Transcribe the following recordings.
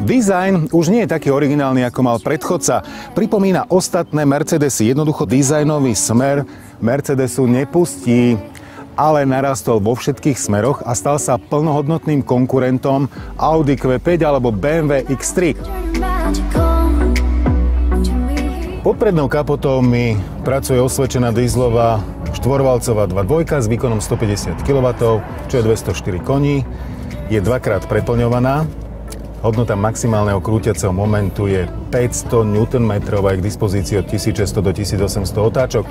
Dizajn už nie je taký originálny, ako mal predchodca. Pripomína ostatné Mercedesy. Jednoducho dizajnový smer Mercedesu nepustí, ale narastol vo všetkých smeroch a stal sa plnohodnotným konkurentom Audi Q5 alebo BMW X3. Pod prednou kapotou mi pracuje osvedčená dieselová štvorvalcová 2.2 s výkonom 150 kW, čo je 204 koní. Je dvakrát preplňovaná. Hodnota maximálneho krútiaceho momentu je 500 Nm a je k dispozícii od 1600 do 1800 otáčok.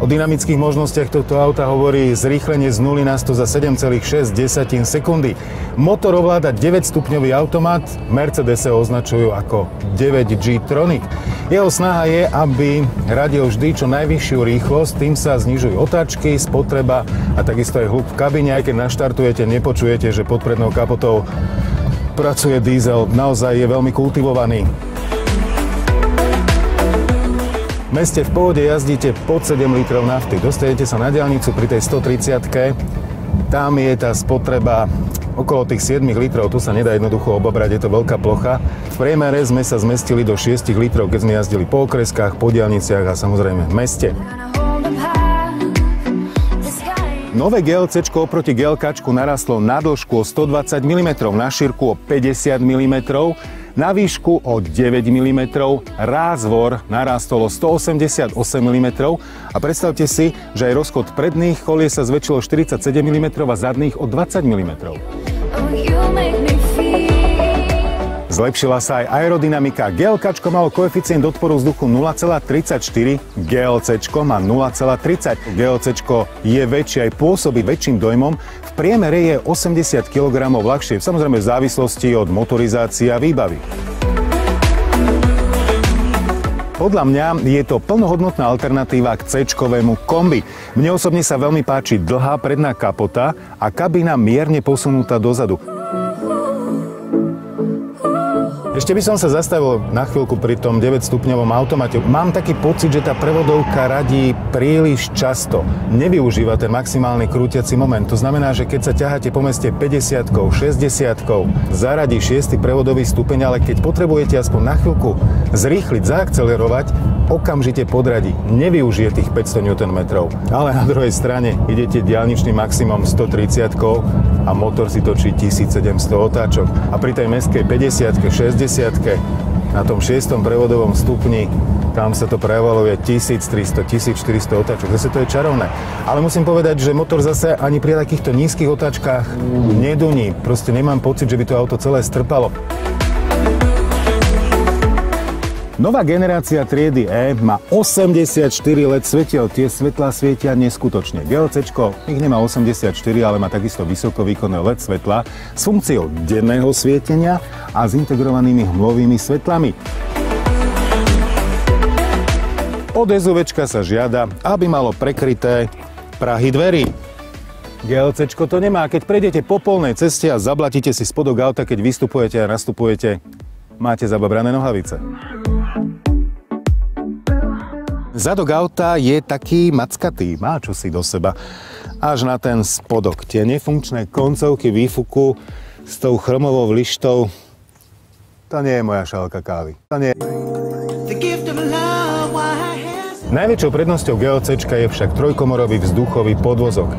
O dynamických možnostiach tohto auta hovorí zrýchlenie z 0 na 100 za 7,6 sekundy. Motor ovláda 9-stupňový automat, Mercedes ho označujú ako 9G Tronic. Jeho snaha je, aby radil vždy čo najvyššiu rýchlosť, tým sa znižujú otáčky, spotreba a takisto aj hluk v kabíne. Aj keď naštartujete, nepočujete, že pod prednou kapotou pracuje diesel. Naozaj je veľmi kultivovaný. V meste v pohode jazdíte pod 7 litrov nafty. Dostanete sa na diaľnicu pri tej 130-ke. Tam je tá spotreba okolo tých 7 litrov. Tu sa nedá jednoducho obabrať, je to veľká plocha. V priemere sme sa zmestili do 6 litrov, keď sme jazdili po okreskách, po diaľniciach a samozrejme v meste. Nové GLCčko oproti GLKčku narastlo na dĺžku o 120 mm, na šírku o 50 mm, na výšku o 9 mm, rázvor narástol o 188 mm a predstavte si, že aj rozchod predných kolie sa zväčšilo 47 mm a zadných o 20 mm. Zlepšila sa aj aerodynamika. GLKčko malo koeficient odporu vzduchu 0,34, GLCčko má 0,30. GLCčko je väčšie, aj pôsobí väčším dojmom. V priemere je 80 kg ľahšie, samozrejme v závislosti od motorizácie a výbavy. Podľa mňa je to plnohodnotná alternatíva k C-čkovému kombi. Mne osobne sa veľmi páči dlhá predná kapota a kabína mierne posunutá dozadu. Ešte by som sa zastavil na chvíľku pri tom 9-stupňovom automate. Mám taký pocit, že tá prevodovka radí príliš často. Nevyužíva ten maximálny krútiaci moment. To znamená, že keď sa ťaháte po meste 50-kou, 60-kou, zaradí 6. prevodový stupeň, ale keď potrebujete aspoň na chvíľku zrýchliť, zaakcelerovať, okamžite podradí. Nevyužije tých 500 Nm. Ale na druhej strane idete diaľničným maximum 130-kou a motor si točí 1700 otáčok. A pri tej mestskej 50-ke, 60-ke, na tom 6. prevodovom stupni, tam sa to prevaluje 1300, 1400 otáčok. Zase to je čarovné. Ale musím povedať, že motor zase ani pri takýchto nízkych otáčkach neduní. Proste nemám pocit, že by to auto celé strpalo. Nová generácia triedy E má 84 LED svetiel. Tie svetlá svietia neskutočne. GLCčko ich nemá 84, ale má takisto vysokovýkonné LED svetla s funkciou denného svietenia a s integrovanými hmlovými svetlami. Od SUVčka sa žiada, aby malo prekryté prahy dverí. GLCčko to nemá. Keď prejdete po polnej ceste a zablatíte si spodok auta, keď vystupujete a nastupujete, máte zababrané nohavice. Zadok auta je taký mackatý, má čosi do seba. Až na ten spodok. Tie nefunkčné koncovky výfuku s tou chromovou lištou, to nie je moja šálka kávy. To nie. Najväčšou prednosťou GLCčka je však trojkomorový vzduchový podvozok.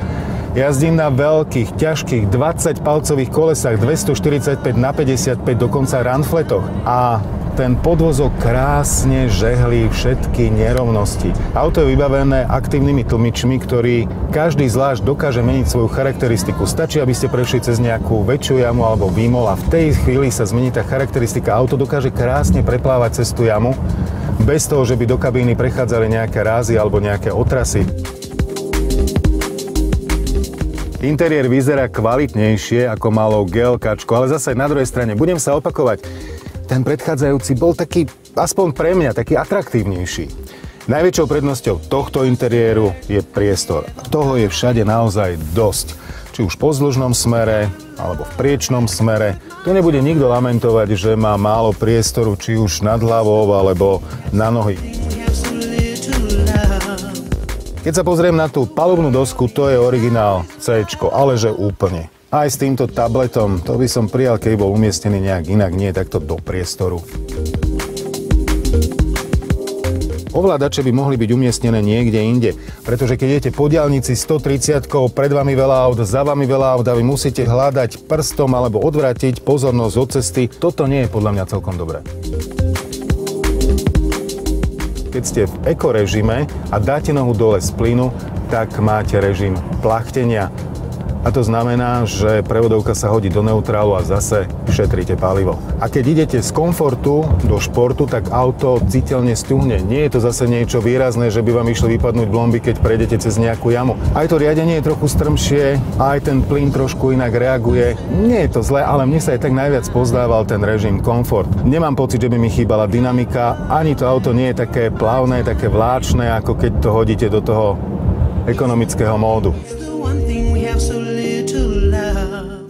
Jazdím na veľkých, ťažkých 20-palcových kolesách, 245/55, dokonca runfletoch. A ten podvozok krásne žehlí všetky nerovnosti. Auto je vybavené aktívnymi tlmičmi, ktorý každý zvlášť dokáže meniť svoju charakteristiku. Stačí, aby ste prešli cez nejakú väčšiu jamu alebo výmol a v tej chvíli sa zmení tá charakteristika. Auto dokáže krásne preplávať cez tú jamu, bez toho, že by do kabíny prechádzali nejaké rázy alebo nejaké otrasy. Interiér vyzerá kvalitnejšie, ako malo GLKčko, ale zase na druhej strane budem sa opakovať. Ten predchádzajúci bol taký, aspoň pre mňa, taký atraktívnejší. Najväčšou prednosťou tohto interiéru je priestor. Toho je všade naozaj dosť. Či už po zdĺžnom smere, alebo v priečnom smere. Tu nebude nikto lamentovať, že má málo priestoru, či už nad hlavou, alebo na nohy. Keď sa pozriem na tú palubnú dosku, to je originál C-čko, ale že úplne. Aj s týmto tabletom, to by som prijal, keď bol umiestnený nejak inak, nie takto do priestoru. Ovládače by mohli byť umiestnené niekde inde, pretože keď idete po diaľnici 130-kou, pred vami veľa aut, za vami veľa aut a vy musíte hľadať prstom alebo odvrátiť pozornosť od cesty, toto nie je podľa mňa celkom dobré. Keď ste v ekorežime a dáte nohu dole z plynu, tak máte režim plachtenia. A to znamená, že prevodovka sa hodí do neutrálu a zase šetríte palivo. A keď idete z komfortu do športu, tak auto citeľne stuhne. Nie je to zase niečo výrazné, že by vám išli vypadnúť blomby, keď prejdete cez nejakú jamu. Aj to riadenie je trochu strmšie, aj ten plyn trošku inak reaguje. Nie je to zlé, ale mne sa aj tak najviac pozdával ten režim komfort. Nemám pocit, že by mi chýbala dynamika, ani to auto nie je také plavné, také vláčne, ako keď to hodíte do toho ekonomického módu.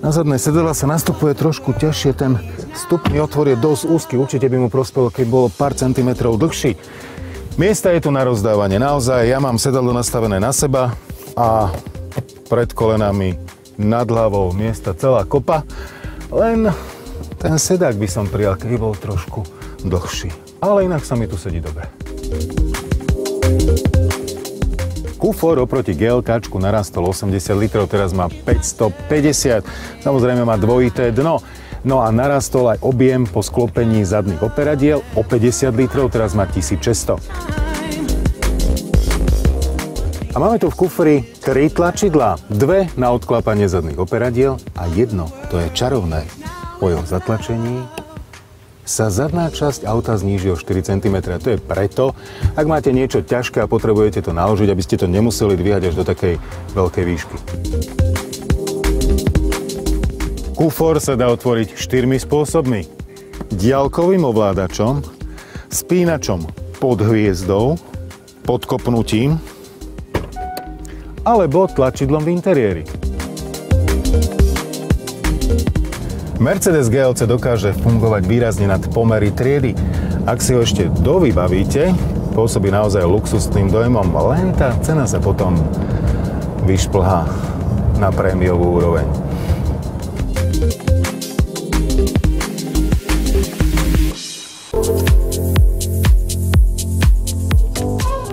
Na zadné sedadlá sa nastupuje trošku ťažšie, ten vstupný otvor je dosť úzky, určite by mu prospelo, keď bolo pár centimetrov dlhší. Miesta je tu na rozdávanie, naozaj, ja mám sedadlo nastavené na seba a pred kolenami, nad hlavou, miesta celá kopa, len ten sedák by som prijal, keď bol trošku dlhší. Ale inak sa mi tu sedí dobre. Kufor oproti GLKčku narastol 80 litrov, teraz má 550, samozrejme má dvojité dno. No a narastol aj objem po sklopení zadných operadiel o 50 litrov, teraz má 1600. A máme tu v kufri 3 tlačidlá, 2 na odklapanie zadných operadiel a 1, to je čarovné. Po jeho zatlačení sa zadná časť auta zníži o 4 cm. To je preto, ak máte niečo ťažké a potrebujete to naložiť, aby ste to nemuseli dvíhať až do takej veľkej výšky. Kufor sa dá otvoriť 4 spôsobmi. Diaľkovým ovládačom, spínačom pod hviezdou, podkopnutím alebo tlačidlom v interiéri. Mercedes GLC dokáže fungovať výrazne nad pomery triedy. Ak si ho ešte dovybavíte, pôsobí naozaj luxusným dojmom, len tá cena sa potom vyšplhá na prémiovú úroveň.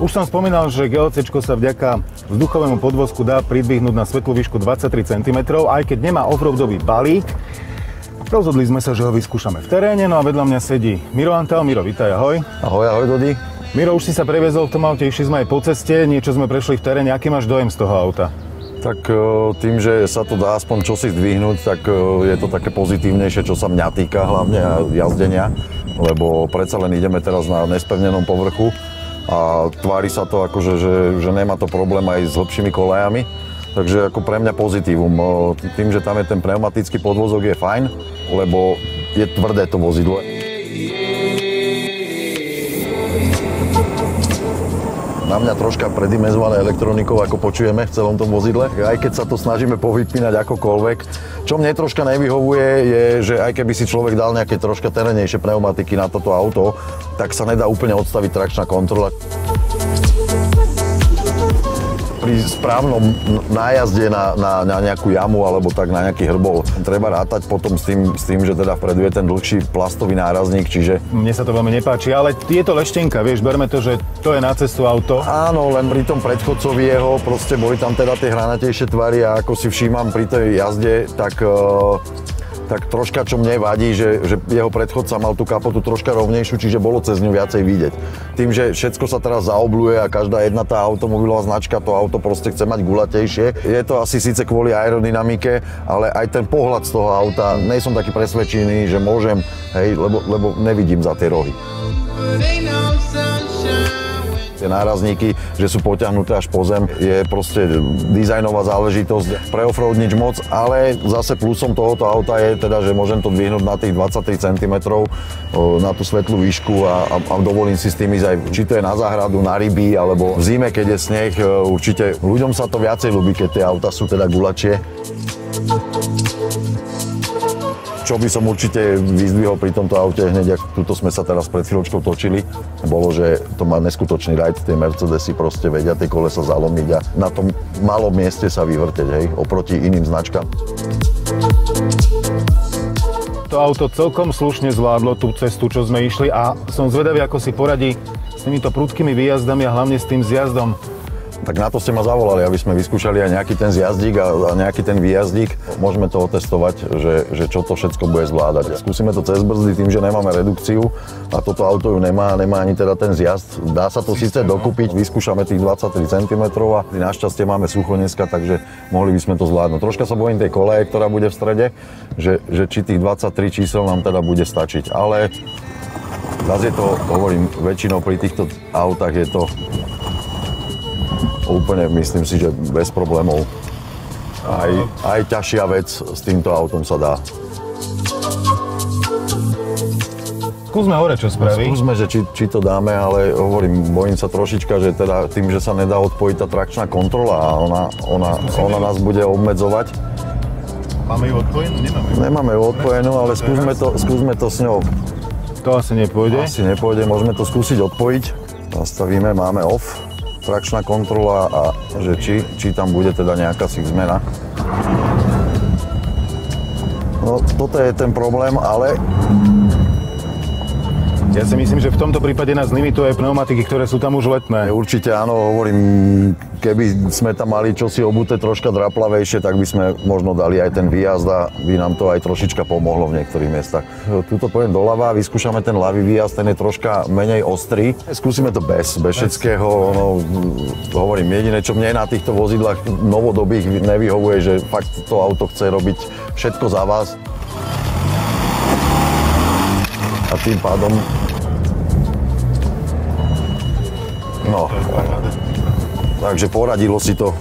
Už som spomínal, že GLCčko sa vďaka vzduchovému podvozku dá pridvihnúť na svetlú výšku 23 cm, aj keď nemá offroadový balík. Rozhodli sme sa, že ho vyskúšame v teréne, no a vedľa mňa sedí Miro Antal. Miro, vitaj, ahoj. Ahoj, ahoj, Dodi. Miro, už si sa previezol v tom aute, išli sme aj po ceste, niečo sme prešli v teréne. Aký máš dojem z toho auta? Tak tým, že sa to dá aspoň čosi zdvihnúť, tak je to také pozitívnejšie, čo sa mňa týka, hlavne jazdenia, lebo predsa len ideme teraz na nespevnenom povrchu a tvári sa to akože, že nemá to problém aj s hlbšími kolejami. Takže ako pre mňa pozitívum. Tým, že tam je ten pneumatický podvozok, je fajn, lebo je tvrdé to vozidlo. Na mňa troška predimenzované elektronikou, ako počujeme v celom tom vozidle. Aj keď sa to snažíme povypínať akokoľvek. Čo mne troška nevyhovuje, je, že aj keby si človek dal nejaké troška terénejšie pneumatiky na toto auto, tak sa nedá úplne odstaviť trakčná kontrola. Pri správnom nájazde na nejakú jamu alebo tak na nejaký hrbol treba rátať potom s tým, že teda vpredu je ten dlhší plastový nárazník, čiže... Mne sa to veľmi nepáči, ale je to leštenka, vieš, berme to, že to je na cestu auto. Áno, len pri tom predchodcovi jeho proste boli tam teda tie hranatejšie tvary a ako si všímam pri tej jazde, tak troška čo mne vadí, že jeho predchodca mal tú kapotu troška rovnejšiu, čiže bolo cez ňu viacej vidieť. Tým, že všetko sa teraz zaobluje a každá jedna tá automobilová značka to auto proste chce mať guľatejšie. Je to asi síce kvôli aerodynamike, ale aj ten pohľad z toho auta, nejsom taký presvedčený, že môžem, hej, lebo nevidím za tie rohy. Tie nárazníky, že sú potiahnuté až po zem, je proste dizajnová záležitosť. Pre offroad nič moc, ale zase plusom tohoto auta je teda, že môžem to dvihnúť na tých 23 cm na tú svetlú výšku a dovolím si s tým ísť aj, či to je na záhradu, na ryby, alebo v zime, keď je sneh, určite ľuďom sa to viacej ľúbi, keď tie auta sú teda guľačie. Čo čo by som určite vyzdvihol pri tomto aute hneď, ak tuto sme sa teraz pred chvíľočkou točili, bolo, že to má neskutočný ride, tie Mercedesy proste vedia tie kolesa zalomiť a na tom malom mieste sa vyvrteť, hej, oproti iným značkám. To auto celkom slušne zvládlo tú cestu, čo sme išli a som zvedavý, ako si poradí s týmito prudkými výjazdami a hlavne s tým zjazdom. Tak na to ste ma zavolali, aby sme vyskúšali aj nejaký ten zjazdík a nejaký ten výjazdík. Môžeme to otestovať, že čo to všetko bude zvládať. Skúsime to cez brzdy tým, že nemáme redukciu a toto auto ju nemá ani teda ten zjazd. Dá sa to síce dokúpiť, vyskúšame tých 23 cm a našťastie máme sucho dneska, takže mohli by sme to zvládnuť. Troška sa bojím tej koleje, ktorá bude v strede, že či tých 23 čísel nám teda bude stačiť. Ale zase je to, hovorím, väčšinou pri týchto autách je to úplne, myslím si, že bez problémov. Aj ťažšia vec s týmto autom sa dá. Skúsme hore, čo spraví. Skúsme, že či to dáme, ale hovorím, bojím sa trošička, že teda tým, že sa nedá odpojiť tá trakčná kontrola a ona nás bude obmedzovať. Máme ju odpojenú? Nemáme ju odpojenú, ale skúsme to s ňou. To asi nepôjde? Asi nepôjde, môžeme to skúsiť odpojiť. Nastavíme, máme off. Trakčná kontrola a že či tam bude teda nejaká zmena. No, toto je ten problém, ale... Ja si myslím, že v tomto prípade nás limituje pneumatiky, ktoré sú tam už letné. Určite áno, hovorím, keby sme tam mali čosi obuté troška draplavejšie, tak by sme možno dali aj ten výjazd a by nám to aj trošička pomohlo v niektorých miestach. Tuto poviem doľava, vyskúšame ten ľavý výjazd, ten je troška menej ostrý. Skúsime to bez všetkého, no, hovorím, jediné, čo mne na týchto vozidlách novodobých nevyhovuje, že fakt to auto chce robiť všetko za vás. A tým pádom... No, takže poradilo si to.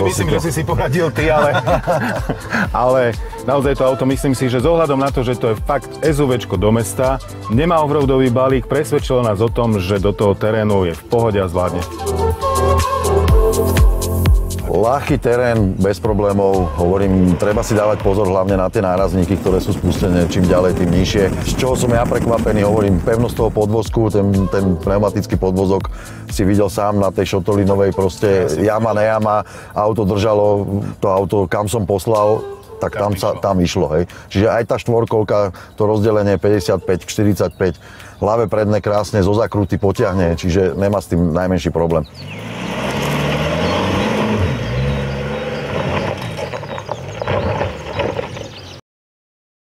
Myslím, že si poradil ty, ale naozaj to auto, myslím si, že s ohľadom na to, že to je fakt SUVčko do mesta, nemá offroadový balík, presvedčilo nás o tom, že do toho terénu je v pohode a zvládne. Ľahký terén, bez problémov, hovorím, treba si dávať pozor hlavne na tie nárazníky, ktoré sú spustené čím ďalej, tým nižšie. Z čoho som ja prekvapený, hovorím, pevnosť toho podvozku, ten pneumatický podvozok si videl sám na tej šotolinovej, proste jama, nejama, auto držalo, to auto kam som poslal, tak tam išlo, hej. Čiže aj tá štvorkolka, to rozdelenie 55-45, ľavé predné krásne zo zakruty potiahne, čiže nemá s tým najmenší problém.